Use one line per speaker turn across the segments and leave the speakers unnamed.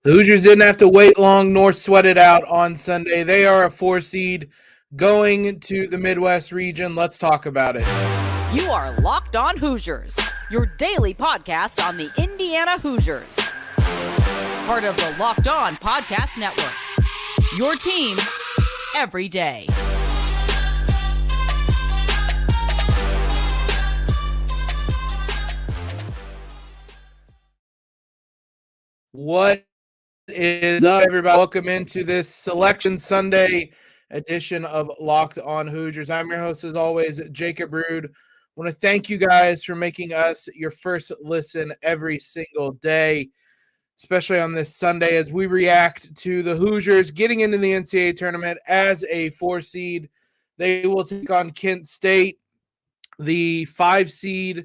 The Hoosiers didn't have to wait long nor sweat it out on Sunday. They are a 4 seed going to the Midwest region. Let's talk about it.
You are Locked On Hoosiers, your daily podcast on the Indiana Hoosiers. Part of the Locked On Podcast Network. Your team every day.
What is up, everybody? Welcome into this Selection Sunday edition of Locked On Hoosiers. I'm your host, as always, Jacob Rude. I want to thank you guys for making us your first listen every single day, especially on this Sunday as we react to the Hoosiers getting into the NCAA Tournament as a 4 seed. They will take on Kent State, the 5 seed.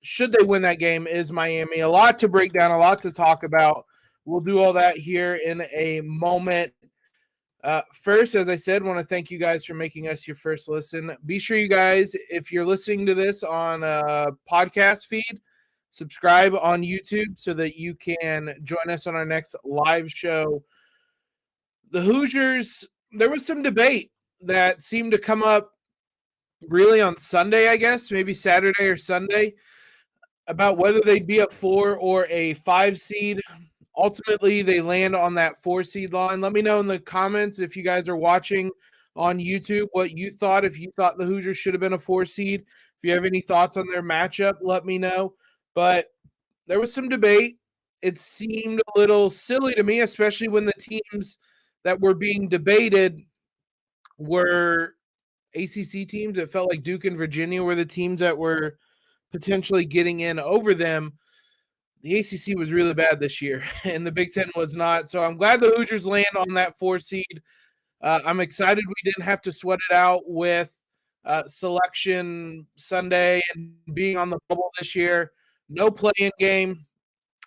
Should they win that game is Miami. A lot to break down, a lot to talk about. We'll do all that here in a moment. First, as I said, want to thank you guys for making us your first listen. Be sure you guys, if you're listening to this on a podcast feed, subscribe on YouTube so that you can join us on our next live show. The Hoosiers, there was some debate that seemed to come up really on Sunday, I guess, maybe Saturday or Sunday, about whether they'd be a 4 or a 5 seed. Ultimately, they land on that 4 seed line. Let me know in the comments if you guys are watching on YouTube what you thought, if you thought the Hoosiers should have been a 4 seed. If you have any thoughts on their matchup, let me know. But there was some debate. It seemed a little silly to me, especially when the teams that were being debated were ACC teams. It felt like Duke and Virginia were the teams that were potentially getting in over them. The ACC was really bad this year, and the Big Ten was not. So I'm glad the Hoosiers land on that 4 seed. I'm excited we didn't have to sweat it out with Selection Sunday and being on the bubble this year. No play-in game,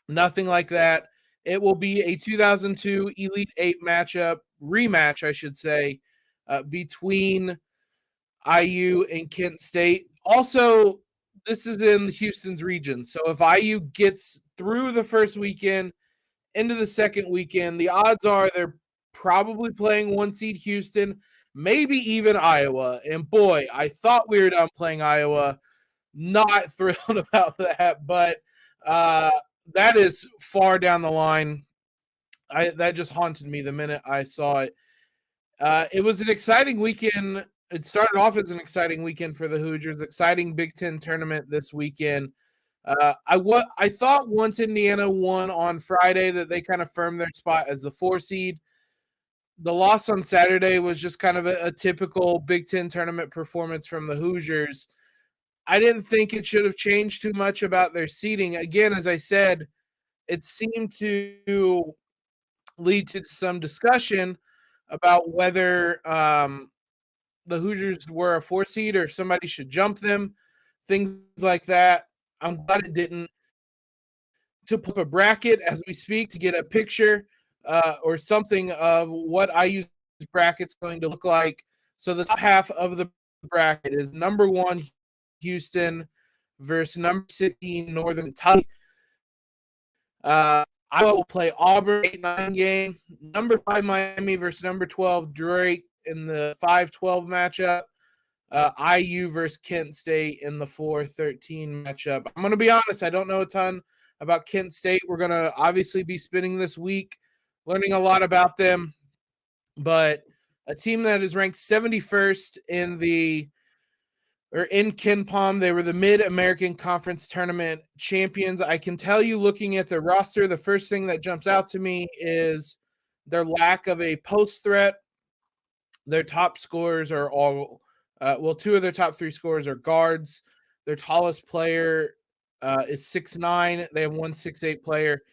nothing like that. It will be a 2002 Elite Eight rematch, I should say, between IU and Kent State. Also, this is in Houston's region. So if IU gets through the first weekend into the second weekend, the odds are they're probably playing 1 seed Houston, maybe even Iowa. And boy, I thought we were done playing Iowa. Not thrilled about that, but that is far down the line. That just haunted me the minute I saw it. It was an exciting weekend. It started off as an exciting weekend for the Hoosiers, exciting Big Ten tournament this weekend. I thought once Indiana won on Friday that they kind of firmed their spot as the 4 seed. The loss on Saturday was just kind of a typical Big Ten tournament performance from the Hoosiers. I didn't think it should have changed too much about their seeding. Again, as I said, it seemed to lead to some discussion about whether the Hoosiers were a 4 seed or somebody should jump them, things like that. I'm glad it didn't. To put up a bracket as we speak to get a picture or something of what IU's bracket's going to look like. So the top half of the bracket is number 1 Houston versus number 16 Northern Kentucky. Iowa will play Auburn 8-9 game. Number 5 Miami versus number 12 Drake in the 5-12 matchup. IU versus Kent State in the 4-13 matchup. I'm going to be honest, I don't know a ton about Kent State. We're going to obviously be spending this week learning a lot about them. But a team that is ranked 71st in KenPom. They were the Mid-American Conference Tournament champions. I can tell you, looking at their roster, the first thing that jumps out to me is their lack of a post threat. Their top scorers are all 2 of their top 3 scorers are guards. Their tallest player is 6'9". They have 1 6'8" player.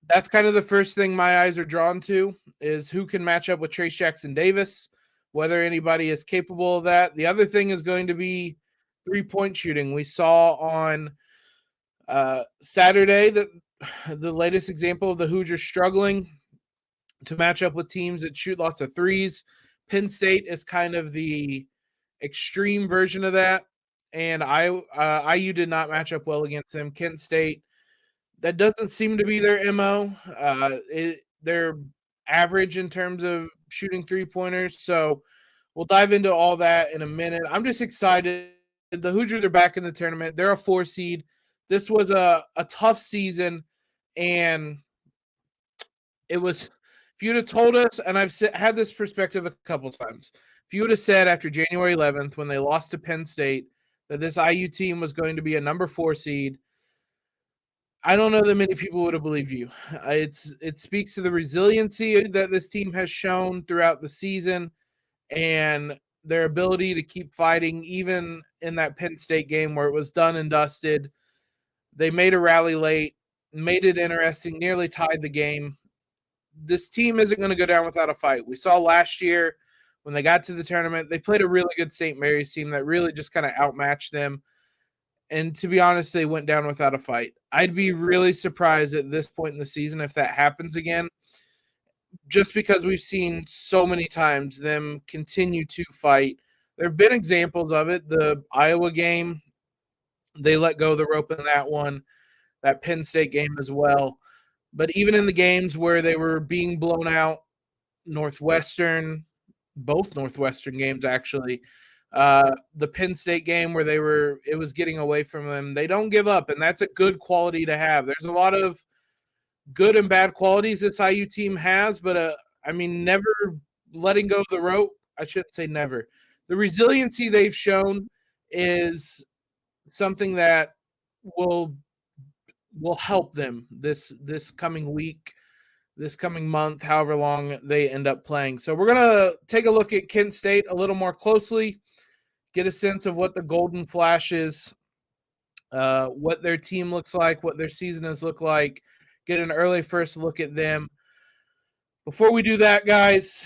That's kind of the first thing my eyes are drawn to, is who can match up with Trace Jackson Davis, whether anybody is capable of that. The other thing is going to be 3-point shooting. We saw on Saturday that the latest example of the Hoosiers struggling to match up with teams that shoot lots of threes. Penn State is kind of the extreme version of that, and IU did not match up well against them. Kent State, That doesn't seem to be their MO. They're average in terms of shooting 3-pointers. So we'll dive into all that in a minute. I'm just excited. The Hoosiers are back in the tournament. They're a 4 seed. This was a tough season, and it was, if you'd have told us, and I've had this perspective a couple times, if you would have said after January 11th when they lost to Penn State that this IU team was going to be a number 4 seed, I don't know that many people would have believed you. It speaks to the resiliency that this team has shown throughout the season and their ability to keep fighting, even in that Penn State game where it was done and dusted. They made a rally late, made it interesting, nearly tied the game. This team isn't going to go down without a fight. We saw last year when they got to the tournament, they played a really good St. Mary's team that really just kind of outmatched them. And to be honest, they went down without a fight. I'd be really surprised at this point in the season if that happens again, just because we've seen so many times them continue to fight. There have been examples of it. The Iowa game, they let go of the rope in that one, that Penn State game as well. But even in the games where they were being blown out, Northwestern, both Northwestern games actually, the Penn State game where it was getting away from them, they don't give up, and that's a good quality to have. There's a lot of good and bad qualities this IU team has, but never letting go of the rope. I shouldn't say never. The resiliency they've shown is something that will help them this coming week, this coming month, however long they end up playing. So we're going to take a look at Kent State a little more closely, get a sense of what the Golden Flash is, what their team looks like, what their season has looked like, get an early first look at them. Before we do that, guys,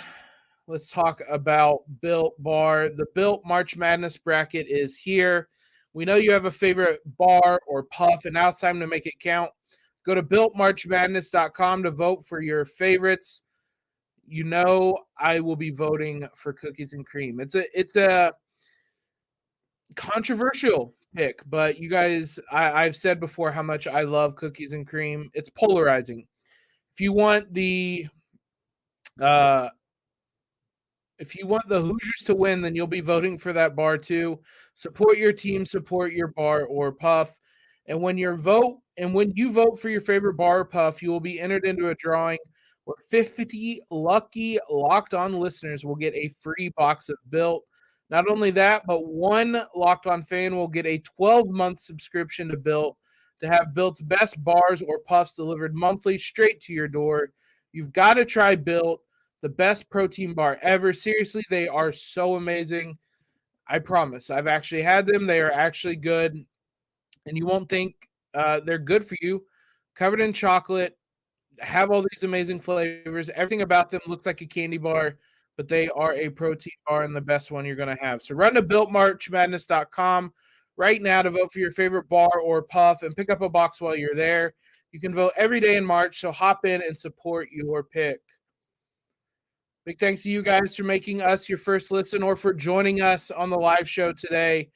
let's talk about Built Bar. The Built March Madness bracket is here. We know you have a favorite bar or puff, and now it's time to make it count. Go to builtmarchmadness.com to vote for your favorites. You know I will be voting for cookies and cream. It's a controversial pick, but you guys, I've said before how much I love cookies and cream. It's polarizing. If you want the Hoosiers to win, then you'll be voting for that bar too. Support your team, support your bar or puff. And when you vote for your favorite bar or puff, you will be entered into a drawing where 50 lucky Locked On listeners will get a free box of Built. Not only that, but one Locked On fan will get a 12-month subscription to Built to have Built's best bars or puffs delivered monthly straight to your door. You've got to try Built, the best protein bar ever. Seriously, they are so amazing. I promise. I've actually had them. They are actually good. And you won't think they're good for you. Covered in chocolate, have all these amazing flavors. Everything about them looks like a candy bar, but they are a protein bar and the best one you're going to have. So run to builtmarchmadness.com right now to vote for your favorite bar or puff and pick up a box while you're there. You can vote every day in March, so hop in and support your pick. Big thanks to you guys for making us your first listen or for joining us on the live show today.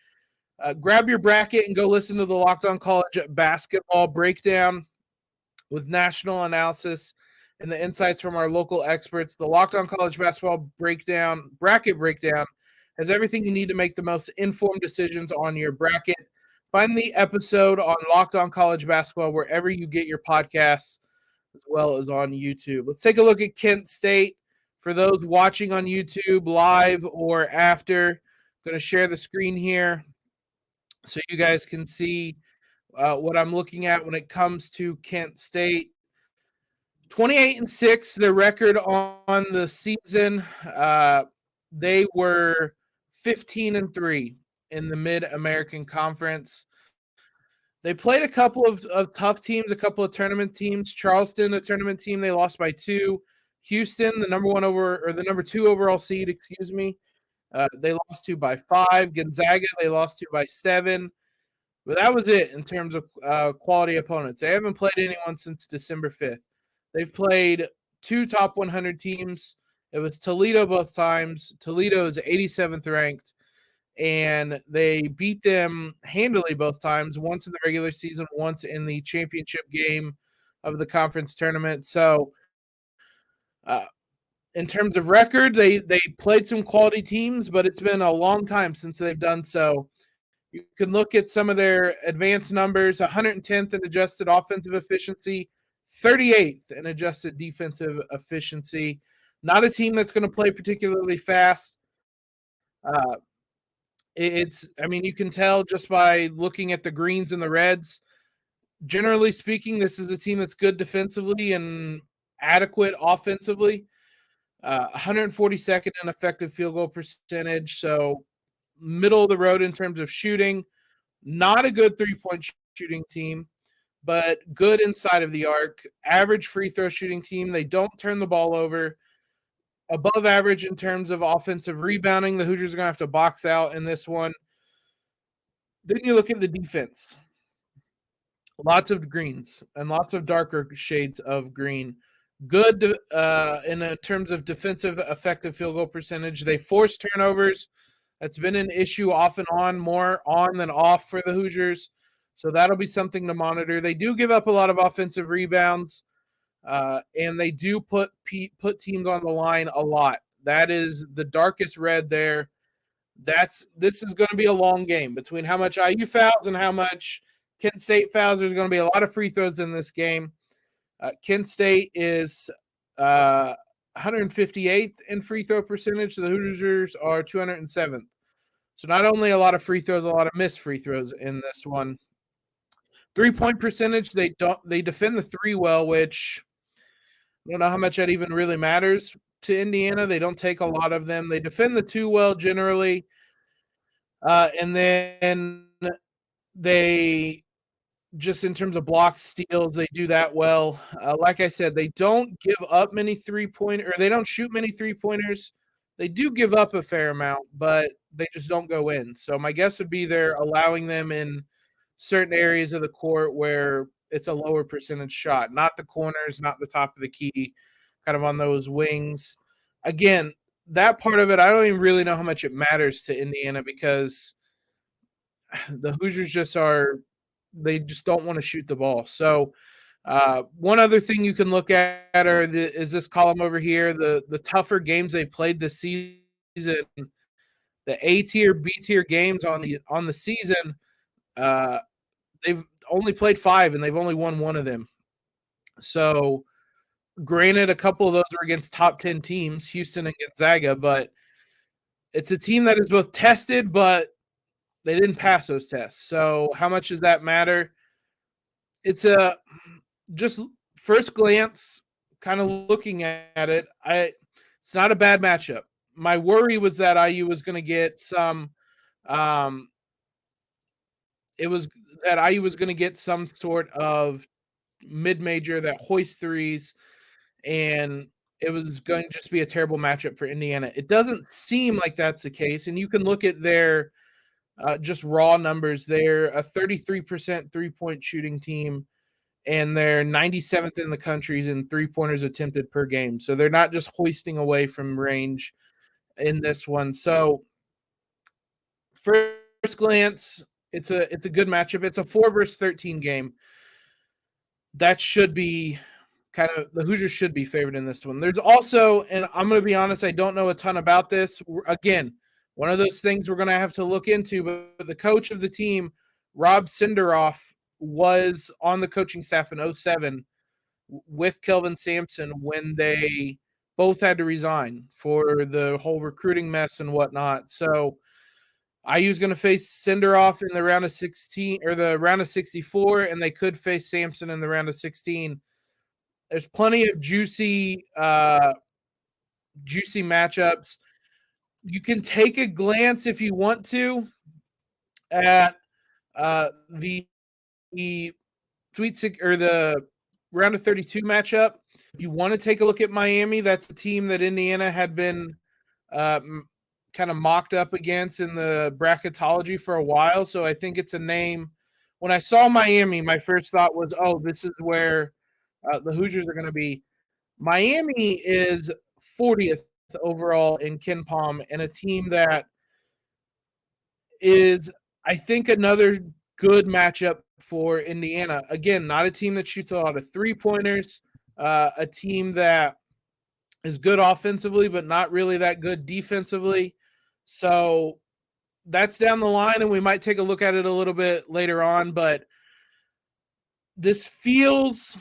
Grab your bracket and go listen to the Locked On College Basketball Breakdown with national analysis and the insights from our local experts. The Locked On College Basketball Bracket Breakdown has everything you need to make the most informed decisions on your bracket. Find the episode on Locked On College Basketball wherever you get your podcasts, as well as on YouTube. Let's take a look at Kent State. For those watching on YouTube live or after, I'm going to share the screen here so you guys can see what I'm looking at when it comes to Kent State. 28-6, the record on the season. They were 15-3 in the Mid-American Conference. They played a couple of tough teams, a couple of tournament teams. Charleston, a tournament team, they lost by 2. Houston, the number 2 overall seed, they lost to by 5. Gonzaga, they lost to by 7. But that was it in terms of quality opponents. They haven't played anyone since December 5th. They've played 2 top 100 teams. It was Toledo both times. Toledo is 87th ranked. and they beat them handily both times, once in the regular season, once in the championship game of the conference tournament. So in terms of record, they played some quality teams, but it's been a long time since they've done so. You can look at some of their advanced numbers: 110th in adjusted offensive efficiency, 38th in adjusted defensive efficiency. Not a team that's going to play particularly fast. You can tell just by looking at the greens and the reds. Generally speaking, this is a team that's good defensively and adequate offensively. 142nd in effective field goal percentage, so middle of the road in terms of shooting. Not a good three-point shooting team, but good inside of the arc. Average free throw shooting team. They don't turn the ball over. Above average in terms of offensive rebounding. The Hoosiers are going to have to box out in this one. Then you look at the defense. Lots of greens and lots of darker shades of green. Good in terms of defensive effective field goal percentage. They force turnovers. That's been an issue off and on, more on than off for the Hoosiers. So that'll be something to monitor. They do give up a lot of offensive rebounds, and they do put teams on the line a lot. That is the darkest red there. This is going to be a long game between how much IU fouls and how much Kent State fouls. There's going to be a lot of free throws in this game. Kent State is 158th in free throw percentage. The Hoosiers are 207th. So not only a lot of free throws, a lot of missed free throws in this one. 3-point percentage, they defend the three well, which I don't know how much that even really matters to Indiana. They don't take a lot of them. They defend the two well generally. And then they, just in terms of block steals, they do that well. Like I said, they don't give up many they don't shoot many three-pointers. They do give up a fair amount, but they just don't go in. So my guess would be they're allowing them in certain areas of the court where it's a lower percentage shot, not the corners, not the top of the key, kind of on those wings. Again, that part of it, I don't even really know how much it matters to Indiana, because the Hoosiers they just don't want to shoot the ball. So one other thing you can look at is this column over here, the tougher games they played this season. The A tier, B tier games on the season, they've only played 5 and they've only won one of them. So granted, a couple of those were against top 10 teams, Houston and Gonzaga, but it's a team that is both tested, but they didn't pass those tests. So how much does that matter? It's just first glance, kind of looking at it, it's not a bad matchup. My worry was that IU was going to get some IU was going to get some sort of mid-major that hoist threes, and it was going to just be a terrible matchup for Indiana. It doesn't seem like that's the case, and you can look at their just raw numbers. They're a 33% three-point shooting team, and they're 97th in the country in three-pointers attempted per game. So they're not just hoisting away from range in this one. So first glance, it's a good matchup. It's a 4 versus 13 game. That should be the Hoosiers should be favored in this one. There's also, and I'm going to be honest, I don't know a ton about this. Again, one of those things we're going to have to look into, but the coach of the team, Rob Sinderoff, was on the coaching staff in 2007 with Kelvin Sampson when they both had to resign for the whole recruiting mess and whatnot. So IU's going to face Sinderoff in the round of 16 or the round of 64, and they could face Sampson in the round of 16. There's plenty of juicy matchups. You can take a glance if you want to at the Sweet Six or the round of 32 matchup. If you want to take a look at Miami, that's the team that Indiana had been kind of mocked up against in the bracketology for a while. So I think it's a name. When I saw Miami, my first thought was, oh, this is where the Hoosiers are going to be. Miami is 40th overall in KenPom, and a team that is, I think, another good matchup for Indiana. Again, not a team that shoots a lot of three-pointers, a team that is good offensively, but not really that good defensively. So that's down the line, and we might take a look at it a little bit later on. But this feels,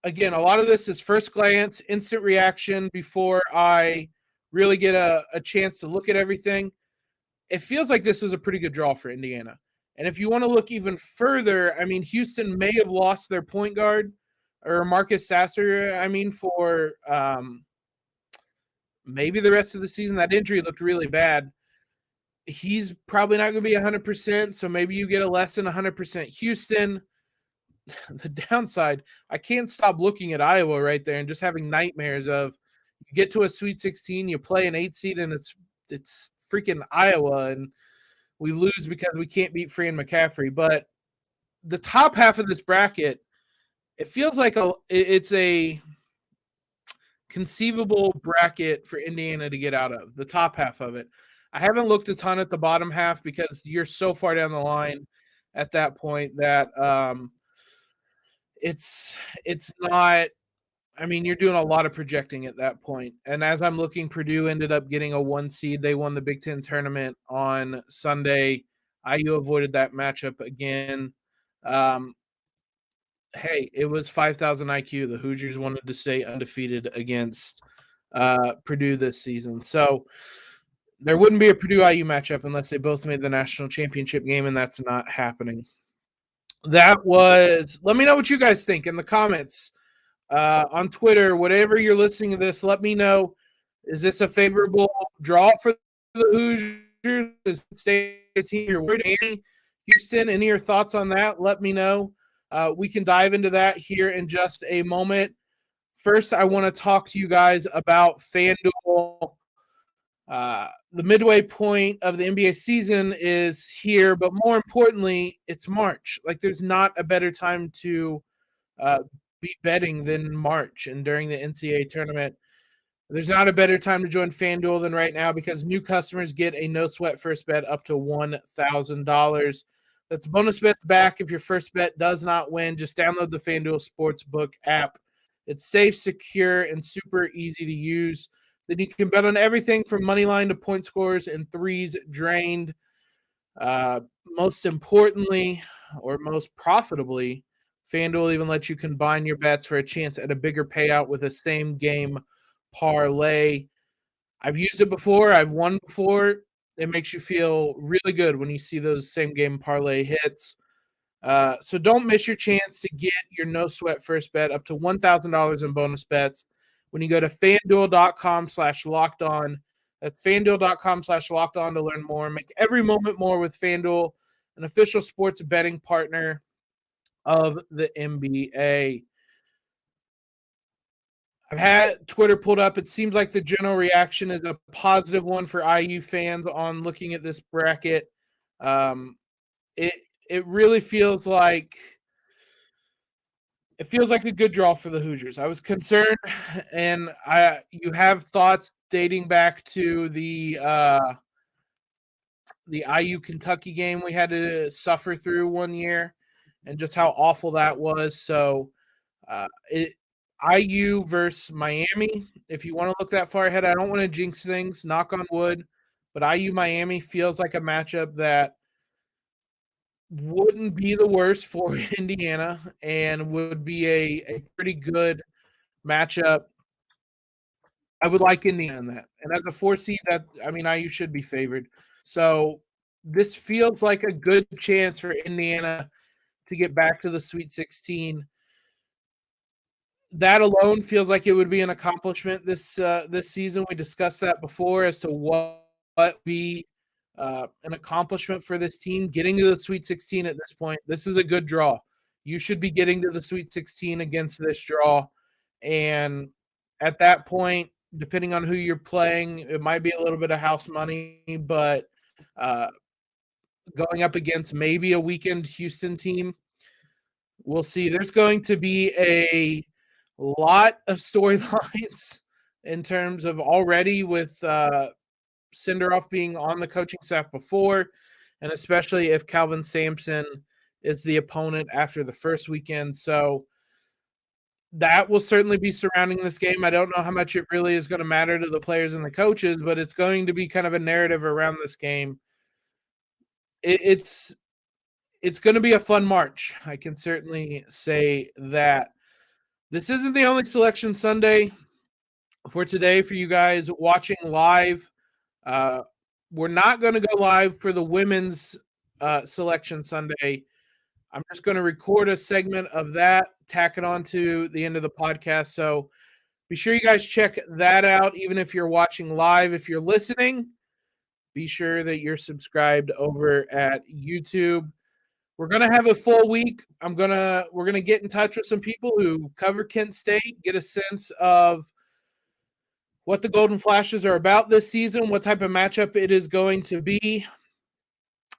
again, a lot of this is first glance, instant reaction before I really get a chance to look at everything. It feels like this was a pretty good draw for Indiana. And if you want to look even further, I mean, Houston may have lost their point guard, or Marcus Sasser, for maybe the rest of the season. That injury looked really bad. He's probably not going to be 100%, so maybe you get a less than 100% Houston. The downside, I can't stop looking at Iowa right there and just having nightmares of you get to a Sweet 16, you play an 8 seed, and it's freaking Iowa, and we lose because we can't beat Fran McCaffrey. But the top half of this bracket, it feels like it's a conceivable bracket for Indiana to get out of, the top half of it. I haven't looked a ton at the bottom half because you're so far down the line at that point that it's not, you're doing a lot of projecting at that point. And as I'm looking, Purdue ended up getting a 1 seed. They won the Big Ten tournament on Sunday. IU avoided that matchup again. Hey, it was 5,000 IQ. The Hoosiers wanted to stay undefeated against Purdue this season. So there wouldn't be a Purdue IU matchup unless they both made the national championship game, and that's not happening. Let me know what you guys think in the comments on Twitter. Whatever you're listening to this, let me know. Is this a favorable draw for the Hoosiers? Is it stay a team you're worried about? Houston, any of your thoughts on that? Let me know. We can dive into that here in just a moment. First, I want to talk to you guys about FanDuel. The midway point of the NBA season is here, but more importantly, it's March. Like, there's not a better time to be betting than March and during the NCAA tournament. There's not a better time to join FanDuel than right now because new customers get a no-sweat first bet up to $1,000. That's bonus bets back if your first bet does not win. Just download the FanDuel Sportsbook app. It's safe, secure, and super easy to use. Then you can bet on everything from money line to point scores and threes drained. Most importantly, or most profitably, FanDuel even lets you combine your bets for a chance at a bigger payout with a same game parlay. I've used it before. I've won before. It makes you feel really good when you see those same game parlay hits. So don't miss your chance to get your no sweat first bet up to $1,000 in bonus bets when you go to FanDuel.com/lockedon. That's FanDuel.com/lockedon to learn more. Make every moment more with FanDuel, an official sports betting partner of the NBA. I've had Twitter pulled up. It seems like the general reaction is a positive one for IU fans on looking at this bracket. It really feels like a good draw for the Hoosiers. I was concerned, and you have thoughts dating back to the IU Kentucky game we had to suffer through one year, and just how awful that was. So, IU versus Miami. If you want to look that far ahead, I don't want to jinx things. Knock on wood, but IU Miami feels like a matchup that wouldn't be the worst for Indiana and would be a pretty good matchup. I would like Indiana in that. And as a 4 seed, IU should be favored. So this feels like a good chance for Indiana to get back to the Sweet 16. That alone feels like it would be an accomplishment this season. We discussed that before as to what be an accomplishment for this team. Getting to the Sweet 16 at this point, this is a good draw. You should be getting to the Sweet 16 against this draw. And at that point, depending on who you're playing, it might be a little bit of house money, but going up against maybe a weakened Houston team, we'll see. There's going to be a lot of storylines in terms of already with Sinderoff being on the coaching staff before, and especially if Calvin Sampson is the opponent after the first weekend. So that will certainly be surrounding this game. I don't know how much it really is going to matter to the players and the coaches, but it's going to be kind of a narrative around this game. It's going to be a fun March. I can certainly say that. This isn't the only Selection Sunday for today for you guys watching live. We're not going to go live for the women's Selection Sunday. I'm just going to record a segment of that, tack it on to the end of the podcast. So be sure you guys check that out, even if you're watching live. If you're listening, be sure that you're subscribed over at YouTube. We're going to have a full week. We're going to get in touch with some people who cover Kent State, get a sense of what the Golden Flashes are about this season, what type of matchup it is going to be,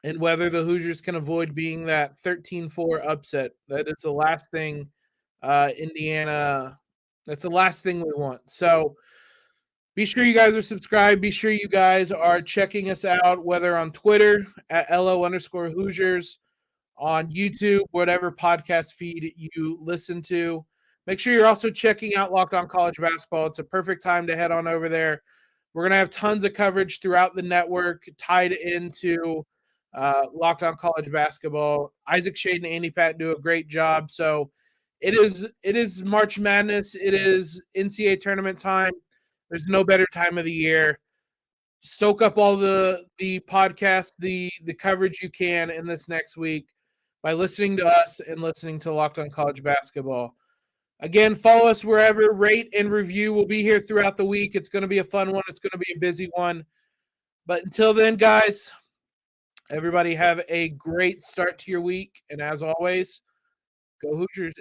and whether the Hoosiers can avoid being that 13-4 upset. That is the last thing Indiana – that's the last thing we want. So be sure you guys are subscribed. Be sure you guys are checking us out, whether on Twitter at @LO_Hoosiers, on YouTube, whatever podcast feed you listen to. Make sure you're also checking out Locked On College Basketball. It's a perfect time to head on over there. We're going to have tons of coverage throughout the network tied into Locked On College Basketball. Isaac Shade and Andy Pat do a great job. So it is March Madness. It is NCAA Tournament time. There's no better time of the year. Soak up all the podcast, the coverage you can in this next week by listening to us and listening to Locked On College Basketball. Again, follow us wherever. Rate and review. We'll be here throughout the week. It's going to be a fun one. It's going to be a busy one. But until then, guys, everybody have a great start to your week. And as always, go Hoosiers.